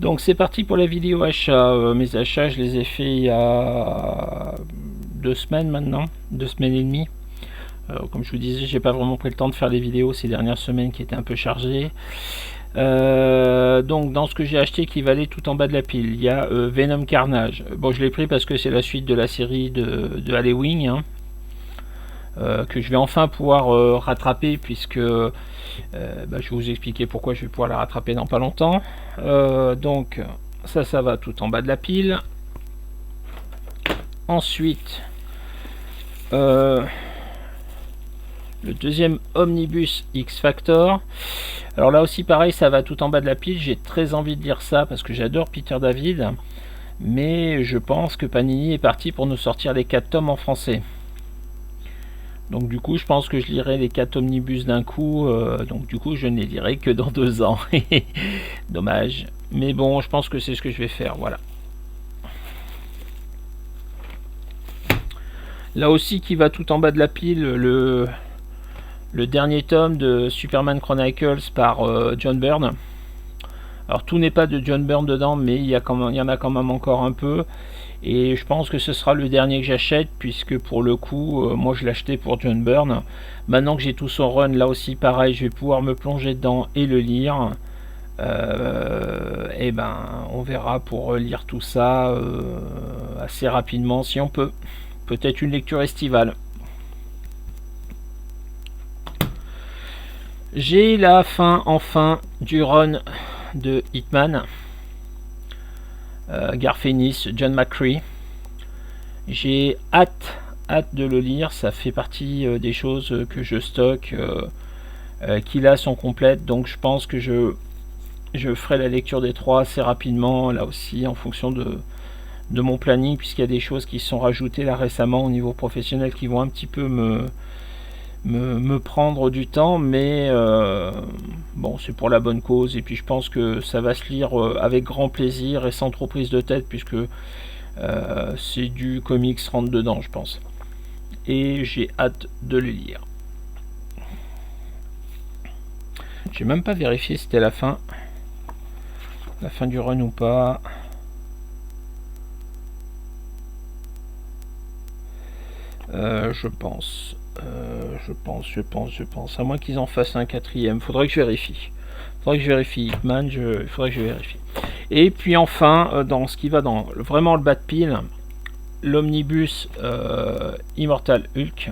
Donc c'est parti pour la vidéo achat. Mes achats, je les ai fait il y a 2 semaines maintenant, 2 semaines et demie. Comme je vous disais, j'ai pas vraiment pris le temps de faire les vidéos ces dernières semaines qui étaient un peu chargées. Donc dans ce que j'ai acheté qui valait tout en bas de la pile, il y a Venom Carnage. Bon, je l'ai pris parce que c'est la suite de la série de Halloween, hein, que je vais enfin pouvoir rattraper, puisque je vais vous expliquer pourquoi je vais pouvoir la rattraper dans pas longtemps. Donc ça va tout en bas de la pile. Ensuite, le deuxième omnibus X Factor. Alors là aussi pareil, ça va tout en bas de la pile. J'ai très envie de lire ça parce que j'adore Peter David, mais je pense que Panini est parti pour nous sortir les 4 tomes en français. Donc du coup je pense que je lirai les 4 omnibus d'un coup, donc du coup je ne les lirai que dans 2 ans. Dommage, mais bon, je pense que c'est ce que je vais faire. Voilà. Là aussi qui va tout en bas de la pile, le dernier tome de Superman Chronicles par John Byrne. Alors tout n'est pas de John Byrne dedans, mais il y en a quand même encore un peu. Et je pense que ce sera le dernier que j'achète, puisque pour le coup, moi je l'ai acheté pour John Byrne. Maintenant que j'ai tout son run, là aussi pareil, je vais pouvoir me plonger dedans et le lire. Et ben on verra pour lire tout ça assez rapidement si on peut. Peut-être une lecture estivale. J'ai la fin enfin du run de Hitman. Garth Ennis, John McCree. J'ai hâte de le lire. Ça fait partie des choses que je stocke, qui là sont complètes. Donc je pense que je ferai la lecture des 3 assez rapidement, là aussi en fonction de mon planning, puisqu'il y a des choses qui sont rajoutées là récemment au niveau professionnel qui vont un petit peu me prendre du temps, mais bon, c'est pour la bonne cause, et puis je pense que ça va se lire avec grand plaisir et sans trop prise de tête, puisque c'est du comics rentre dedans, je pense, et j'ai hâte de le lire. J'ai même pas vérifié si c'était la fin du run ou pas. Je pense, à moins qu'ils en fassent un 4ème. Faudrait que je vérifie. Hitman, il faudrait que je vérifie. Et puis enfin, dans ce qui va dans vraiment le bas de pile, l'omnibus Immortal Hulk.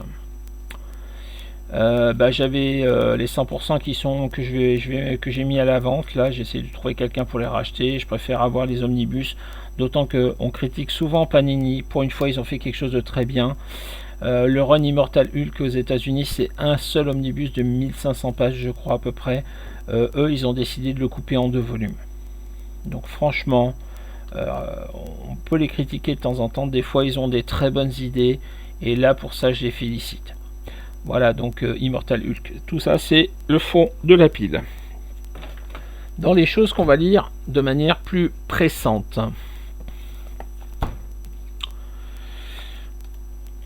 J'avais les 100% que j'ai mis à la vente. Là, j'essaie de trouver quelqu'un pour les racheter. Je préfère avoir les omnibus, d'autant qu'on critique souvent Panini. Pour une fois, ils ont fait quelque chose de très bien. Le run Immortal Hulk aux États-Unis, c'est un seul omnibus de 1500 pages, je crois à peu près. Eux, ils ont décidé de le couper en 2 volumes. Donc franchement, on peut les critiquer de temps en temps. Des fois, ils ont des très bonnes idées, et là, pour ça, je les félicite. Voilà, donc Immortal Hulk. Tout ça, c'est le fond de la pile. Dans les choses qu'on va lire de manière plus pressante.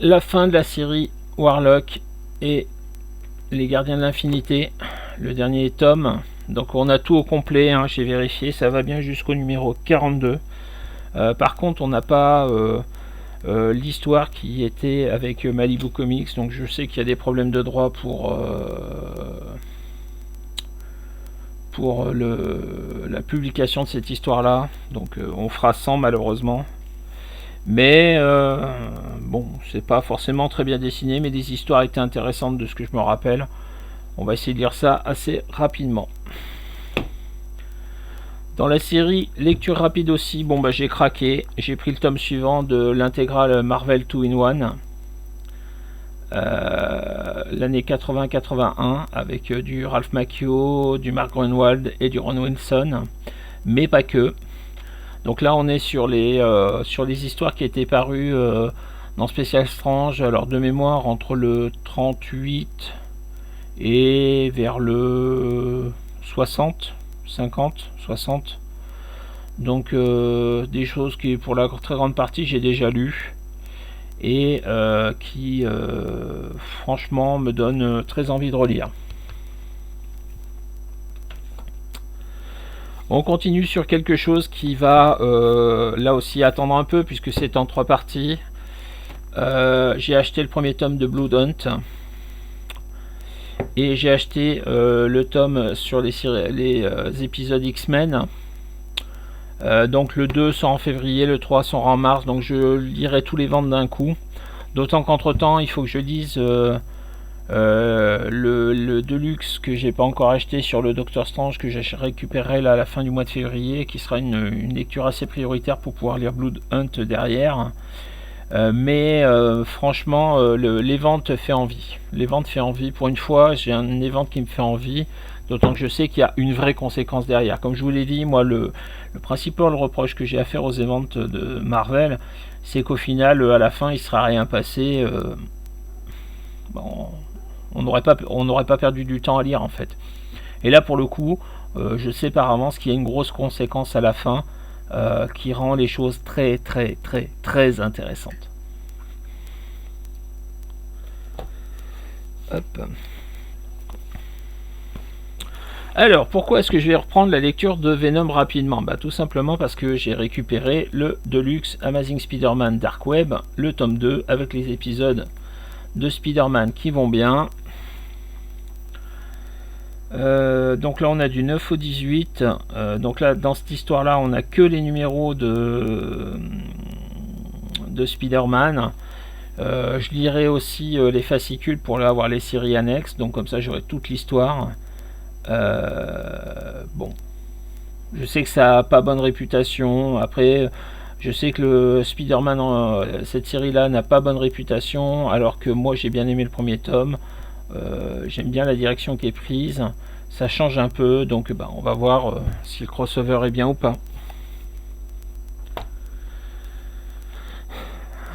La fin de la série Warlock et les Gardiens de l'Infinité, le dernier tome. Donc on a tout au complet, hein, j'ai vérifié, ça va bien jusqu'au numéro 42. Par contre, on n'a pas l'histoire qui était avec Malibu Comics, donc je sais qu'il y a des problèmes de droit pour la publication de cette histoire-là. Donc on fera sans, malheureusement. Mais bon, c'est pas forcément très bien dessiné, mais des histoires étaient intéressantes de ce que je me rappelle. On va essayer de lire ça assez rapidement. Dans la série lecture rapide aussi, bon j'ai craqué. J'ai pris le tome suivant de l'intégrale Marvel 2-in-1. L'année 80-81, avec du Ralph Macchio, du Mark Gruenwald et du Ron Wilson, mais pas que. Donc là, on est sur les histoires qui étaient parues dans Special Strange, alors de mémoire, entre le 38 et vers le 60, 50, 60. Donc des choses qui, pour la très grande partie, j'ai déjà lues, et qui, franchement, me donnent très envie de relire. On continue sur quelque chose qui va là aussi attendre un peu puisque c'est en 3 parties. J'ai acheté le premier tome de Blood Hunt et j'ai acheté le tome sur les épisodes X-Men. Donc le 2 sort en février, le 3 sort en mars, donc je lirai tous les ventes d'un coup. D'autant qu'entre temps il faut que je lise le Deluxe que j'ai pas encore acheté sur le Docteur Strange, que je récupérerai là à la fin du mois de février, qui sera une lecture assez prioritaire pour pouvoir lire Blood Hunt derrière. Mais franchement les ventes fait envie. Les ventes fait envie. Pour une fois j'ai un event qui me fait envie, d'autant que je sais qu'il y a une vraie conséquence derrière. Comme je vous l'ai dit, moi le principal reproche que j'ai à faire aux events de Marvel, c'est qu'au final à la fin il sera rien passé. Bon, on n'aurait pas perdu du temps à lire en fait. Et là pour le coup je sais par avance qu'il y a une grosse conséquence à la fin qui rend les choses très intéressantes. Hop. Alors, pourquoi est-ce que je vais reprendre la lecture de Venom rapidement? Tout simplement parce que j'ai récupéré le Deluxe Amazing Spider-Man Dark Web, le tome 2, avec les épisodes de Spider-Man qui vont bien. Donc là on a du 9 au 18, donc là dans cette histoire là on a que les numéros de Spider-Man. Je lirai aussi les fascicules pour avoir les séries annexes, donc comme ça j'aurai toute l'histoire. Bon, je sais que ça a pas bonne réputation. Après je sais que le Spider-Man cette série là n'a pas bonne réputation, alors que moi j'ai bien aimé le premier tome. J'aime bien la direction qui est prise, ça change un peu, donc on va voir si le crossover est bien ou pas.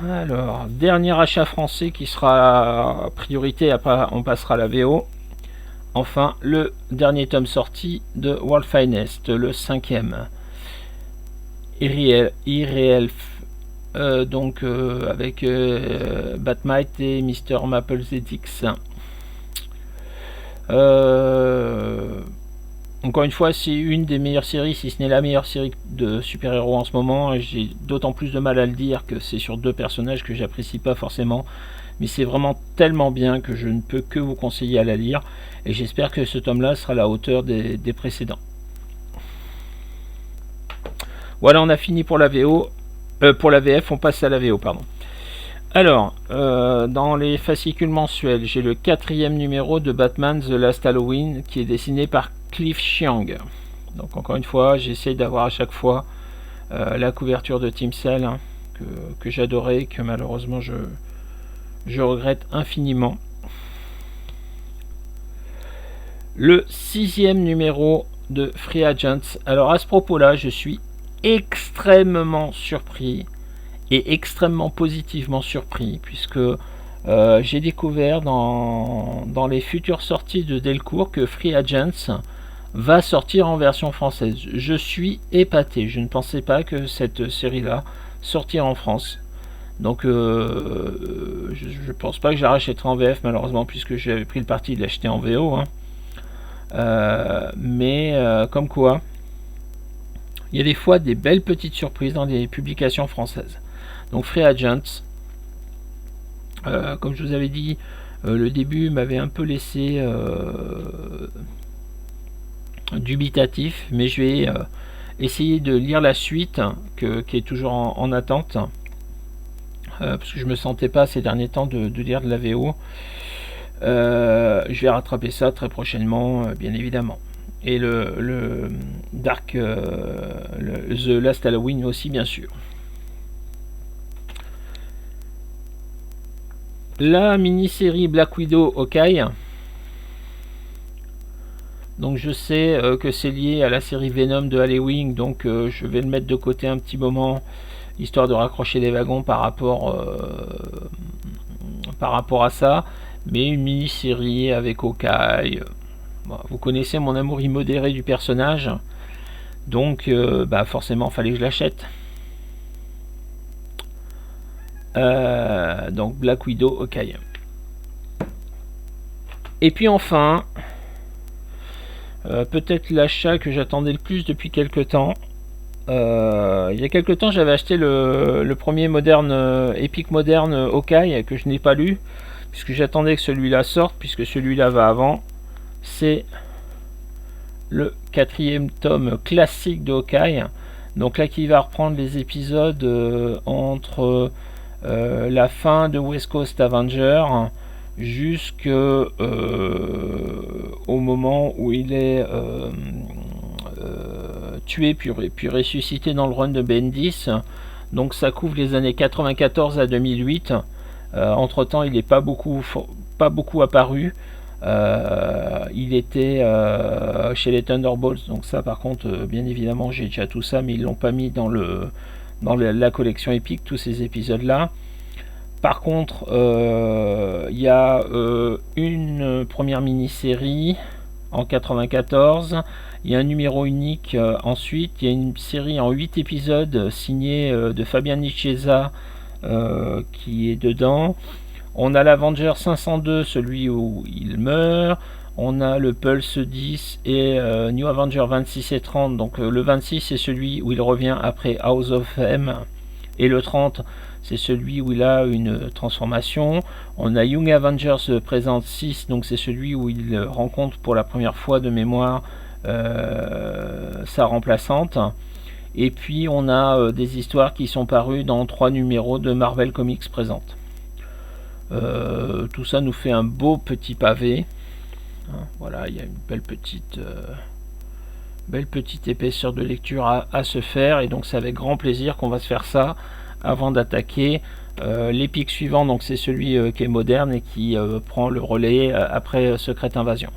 Alors, dernier achat français qui sera priorité, après on passera à la VO. Enfin, le dernier tome sorti de World Finest, le 5e. Irréel, donc avec Batmite et Mr. Maple ZX. Encore une fois, c'est une des meilleures séries, si ce n'est la meilleure série de super-héros en ce moment. J'ai d'autant plus de mal à le dire que c'est sur 2 personnages que j'apprécie pas forcément, mais c'est vraiment tellement bien que je ne peux que vous conseiller à la lire, et j'espère que ce tome-là sera à la hauteur des précédents. Voilà, on a fini pour la VO, pour la VF, on passe à la VO, pardon. Alors, dans les fascicules mensuels, j'ai le 4e numéro de Batman The Last Halloween qui est dessiné par Cliff Chiang. Donc encore une fois, j'essaye d'avoir à chaque fois la couverture de Team Cell que j'adorais, que malheureusement je regrette infiniment. Le 6e numéro de Free Agents. Alors à ce propos-là, je suis extrêmement surpris et extrêmement positivement surpris, puisque j'ai découvert dans les futures sorties de Delcourt que Free Agents va sortir en version française. Je suis épaté, je ne pensais pas que cette série-là sortirait en France. Donc je pense pas que je la rachèterai en VF malheureusement, puisque j'avais pris le parti de l'acheter en VO. Mais comme quoi, il y a des fois des belles petites surprises dans des publications françaises. Donc Free Agents, comme je vous avais dit, le début m'avait un peu laissé dubitatif, mais je vais essayer de lire la suite qui est toujours en attente, parce que je me sentais pas ces derniers temps de lire de la VO. Je vais rattraper ça très prochainement, bien évidemment. Et le Dark, The Last Halloween aussi, bien sûr. La mini-série Black Widow Hawkeye. Donc je sais que c'est lié à la série Venom de Halloween, donc je vais le mettre de côté un petit moment, histoire de raccrocher les wagons par rapport à ça. Mais une mini-série avec Hawkeye. Bon, vous connaissez mon amour immodéré du personnage, donc forcément fallait que je l'achète. Donc Black Widow Hawkeye. Et puis enfin, Peut-être l'achat que j'attendais le plus depuis quelques temps. Il y a quelques temps, j'avais acheté le premier moderne, Epic Moderne Hawkeye, que je n'ai pas lu, puisque j'attendais que celui-là sorte, puisque celui-là va avant. C'est le 4e tome classique de Hawkeye. Donc là, qui va reprendre les épisodes entre la fin de West Coast Avenger jusqu'au moment où il est tué puis ressuscité dans le run de Bendis. Donc ça couvre les années 94 à 2008. Entre temps, il n'est pas beaucoup apparu. Il était chez les Thunderbolts, donc ça par contre bien évidemment j'ai déjà tout ça, mais ils l'ont pas mis dans la collection épique, tous ces épisodes là. Par contre il y a une première mini-série en 94, il y a un numéro unique ensuite, il y a une série en 8 épisodes signée de Fabian Nicieza qui est dedans. On a l'Avenger 502, celui où il meurt. On a le Pulse 10 et New Avenger 26 et 30. Donc le 26 c'est celui où il revient après House of M. Et le 30 c'est celui où il a une transformation. On a Young Avengers présente 6, donc c'est celui où il rencontre pour la première fois de mémoire sa remplaçante. Et puis on a des histoires qui sont parues dans 3 numéros de Marvel Comics présente. Tout ça nous fait un beau petit pavé. Voilà, il y a une belle petite épaisseur de lecture à se faire, et donc c'est avec grand plaisir qu'on va se faire ça avant d'attaquer l'épique suivant. Donc c'est celui qui est moderne et qui prend le relais après Secret Invasion.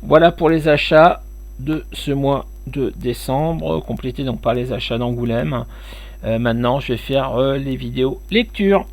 Voilà pour les achats de ce mois de décembre, complétés donc par les achats d'Angoulême. Maintenant je vais faire les vidéos lecture.